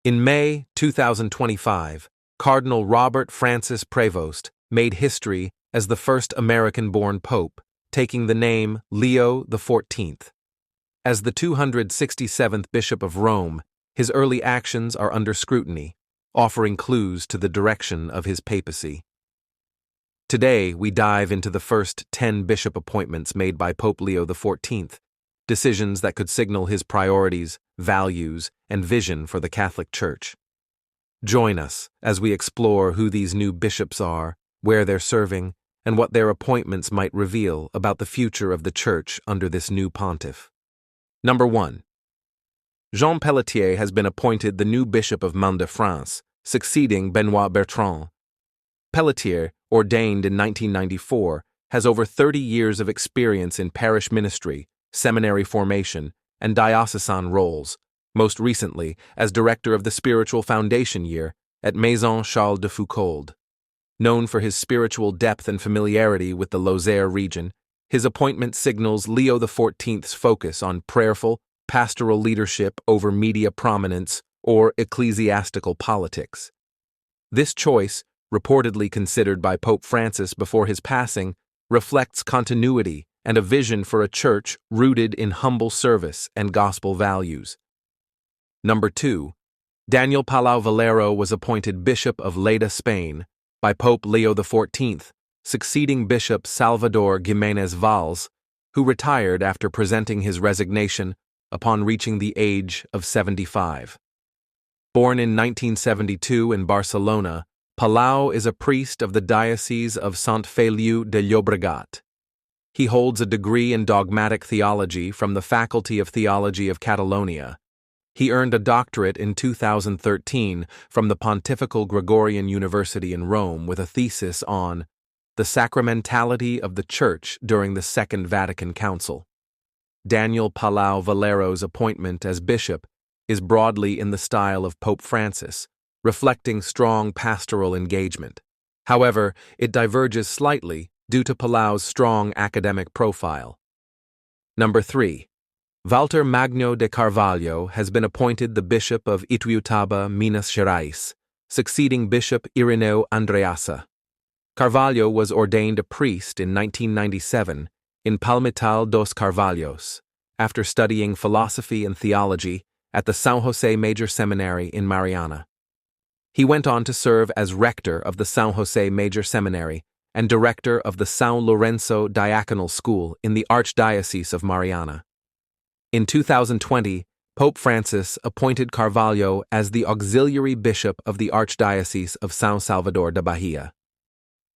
In May 2025, Cardinal Robert Francis Prevost made history as the first American-born pope, taking the name Leo XIV. As the 267th Bishop of Rome, his early actions are under scrutiny, offering clues to the direction of his papacy. Today, we dive into the first 10 bishop appointments made by Pope Leo XIV, decisions that could signal his priorities, values, and vision for the Catholic Church. Join us as we explore who these new bishops are, where they're serving, and what their appointments might reveal about the future of the Church under this new pontiff. Number 1. Jean Pelletier has been appointed the new Bishop of Mont-de-France, succeeding Benoit Bertrand. Pelletier, ordained in 1994, has over 30 years of experience in parish ministry, seminary formation, and diocesan roles, most recently as director of the Spiritual Foundation Year at Maison Charles de Foucauld. Known for his spiritual depth and familiarity with the Lozère region, his appointment signals Leo XIV's focus on prayerful, pastoral leadership over media prominence or ecclesiastical politics. This choice, reportedly considered by Pope Francis before his passing, reflects continuity and a vision for a church rooted in humble service and gospel values. Number 2. Daniel Palau Valero was appointed Bishop of Lleida, Spain, by Pope Leo XIV, succeeding Bishop Salvador Giménez Valls, who retired after presenting his resignation upon reaching the age of 75. Born in 1972 in Barcelona, Palau is a priest of the Diocese of Sant Feliu de Llobregat. He holds a degree in dogmatic theology from the Faculty of Theology of Catalonia. He earned a doctorate in 2013 from the Pontifical Gregorian University in Rome with a thesis on the sacramentality of the Church during the Second Vatican Council. Daniel Palau Valero's appointment as bishop is broadly in the style of Pope Francis, reflecting strong pastoral engagement. However, it diverges slightly due to Palau's strong academic profile. Number 3. Walter Magno de Carvalho has been appointed the Bishop of Ituiutaba, Minas Gerais, succeeding Bishop Irineu Andreassa. Carvalho was ordained a priest in 1997 in Palmital dos Carvalhos, after studying philosophy and theology at the São José Major Seminary in Mariana. He went on to serve as rector of the São José Major Seminary and director of the São Lourenço Diaconal School in the Archdiocese of Mariana. In 2020, Pope Francis appointed Carvalho as the auxiliary bishop of the Archdiocese of São Salvador da Bahia.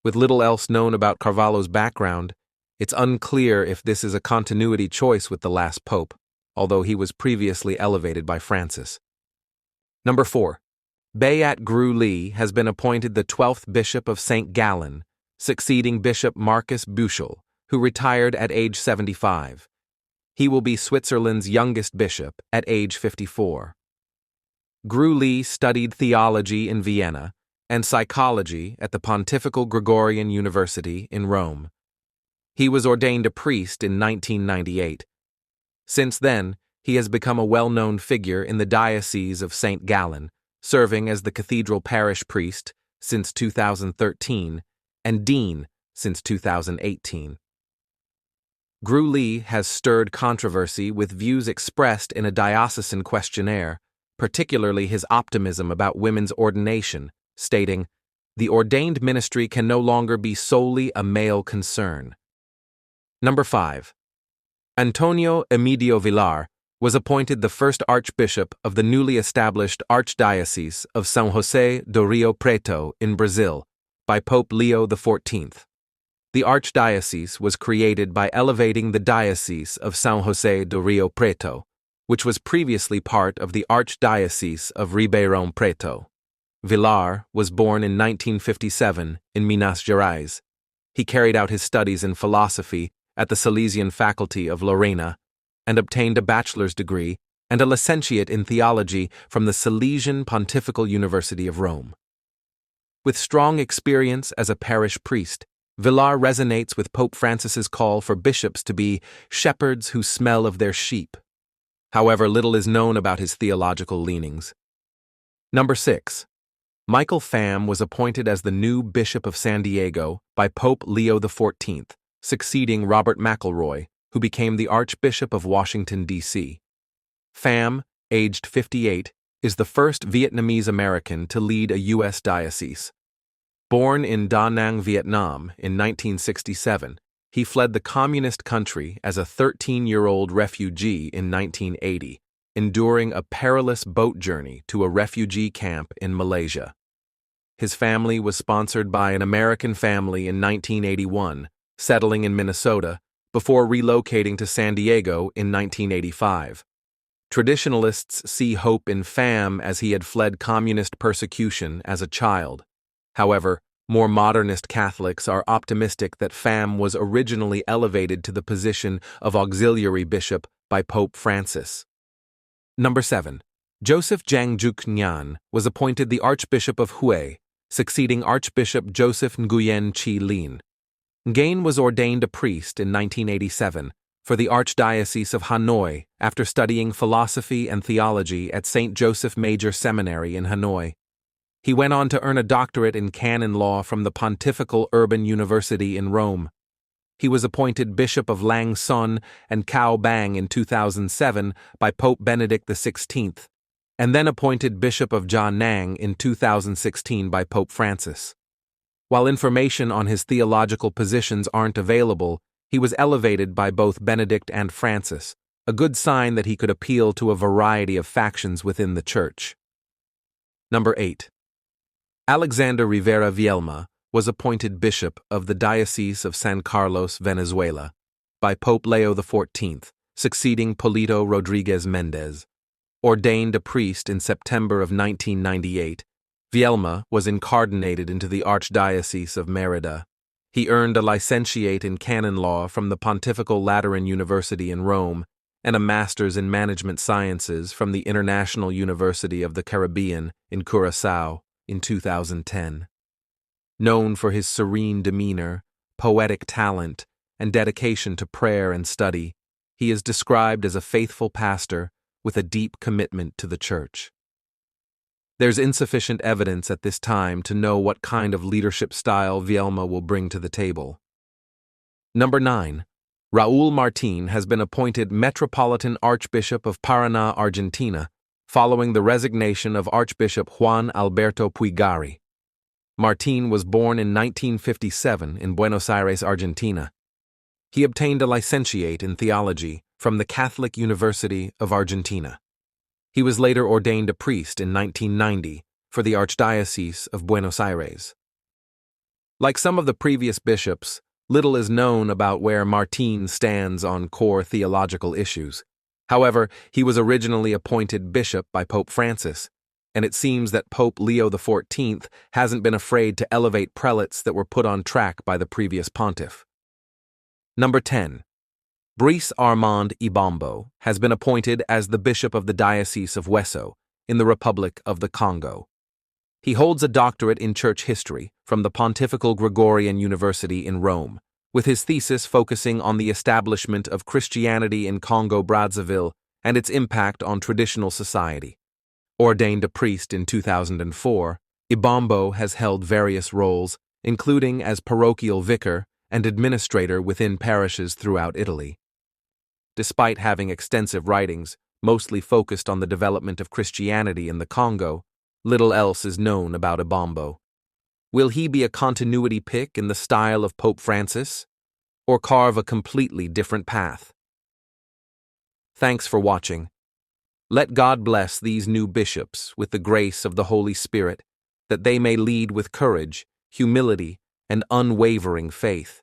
With little else known about Carvalho's background, it's unclear if this is a continuity choice with the last pope, although he was previously elevated by Francis. Number 4. Bayat Gru Lee has been appointed the 12th Bishop of St. Gallen, succeeding Bishop Marcus Buchel, who retired at age 75. He will be Switzerland's youngest bishop at age 54. Gru Lee studied theology in Vienna and psychology at the Pontifical Gregorian University in Rome. He was ordained a priest in 1998. Since then, he has become a well-known figure in the Diocese of St. Gallen, serving as the cathedral parish priest since 2013 and dean since 2018. Gru Lee has stirred controversy with views expressed in a diocesan questionnaire, particularly his optimism about women's ordination, stating, "The ordained ministry can no longer be solely a male concern." Number 5. Antonio Emidio Villar was appointed the first archbishop of the newly established Archdiocese of São José do Rio Preto in Brazil by Pope Leo XIV. The archdiocese was created by elevating the Diocese of São José do Rio Preto, which was previously part of the Archdiocese of Ribeirão Preto. Villar was born in 1957 in Minas Gerais. He carried out his studies in philosophy at the Salesian faculty of Lorena and obtained a bachelor's degree and a licentiate in theology from the Salesian Pontifical University of Rome. With strong experience as a parish priest, Villar resonates with Pope Francis's call for bishops to be shepherds who smell of their sheep. However, little is known about his theological leanings. Number 6. Michael Pham was appointed as the new Bishop of San Diego by Pope Leo XIV, succeeding Robert McElroy, who became the Archbishop of Washington, D.C. Pham, aged 58, is the first Vietnamese American to lead a U.S. diocese. Born in Da Nang, Vietnam, in 1967, he fled the communist country as a 13-year-old refugee in 1980, enduring a perilous boat journey to a refugee camp in Malaysia. His family was sponsored by an American family in 1981, settling in Minnesota, before relocating to San Diego in 1985. Traditionalists see hope in Pham as he had fled communist persecution as a child. However, more modernist Catholics are optimistic that Pham was originally elevated to the position of auxiliary bishop by Pope Francis. Number 7. Joseph Jang Juk Nhan was appointed the Archbishop of Hue, succeeding Archbishop Joseph Nguyen Chi Lin. Nguyen was ordained a priest in 1987 for the Archdiocese of Hanoi after studying philosophy and theology at St. Joseph Major Seminary in Hanoi. He went on to earn a doctorate in canon law from the Pontifical Urban University in Rome. He was appointed Bishop of Lang Son and Cao Bang in 2007 by Pope Benedict XVI, and then appointed Bishop of Gia Nang in 2016 by Pope Francis. While information on his theological positions aren't available, he was elevated by both Benedict and Francis, a good sign that he could appeal to a variety of factions within the Church. Number 8. Alexander Rivera Vielma was appointed Bishop of the Diocese of San Carlos, Venezuela, by Pope Leo XIV, succeeding Polito Rodriguez Mendez. Ordained a priest in September of 1998, Vielma was incardinated into the Archdiocese of Mérida. He earned a licentiate in canon law from the Pontifical Lateran University in Rome and a master's in management sciences from the International University of the Caribbean in Curaçao in 2010. Known for his serene demeanor, poetic talent, and dedication to prayer and study, he is described as a faithful pastor with a deep commitment to the Church. There's insufficient evidence at this time to know what kind of leadership style Vielma will bring to the table. Number 9. Raúl Martín has been appointed Metropolitan Archbishop of Paraná, Argentina, following the resignation of Archbishop Juan Alberto Puigari. Martín was born in 1957 in Buenos Aires, Argentina. He obtained a licentiate in theology from the Catholic University of Argentina. He was later ordained a priest in 1990 for the Archdiocese of Buenos Aires. Like some of the previous bishops, little is known about where Martín stands on core theological issues. However, he was originally appointed bishop by Pope Francis, and it seems that Pope Leo XIV hasn't been afraid to elevate prelates that were put on track by the previous pontiff. Number 10. Brice Armand Ibombo has been appointed as the Bishop of the Diocese of Wesso in the Republic of the Congo. He holds a doctorate in church history from the Pontifical Gregorian University in Rome, with his thesis focusing on the establishment of Christianity in Congo-Brazzaville and its impact on traditional society. Ordained a priest in 2004, Ibombo has held various roles, including as parochial vicar and administrator within parishes throughout Italy. Despite having extensive writings, mostly focused on the development of Christianity in the Congo, little else is known about Ibombo. Will he be a continuity pick in the style of Pope Francis, or carve a completely different path? Thanks for watching. Let God bless these new bishops with the grace of the Holy Spirit, that they may lead with courage, humility, and unwavering faith.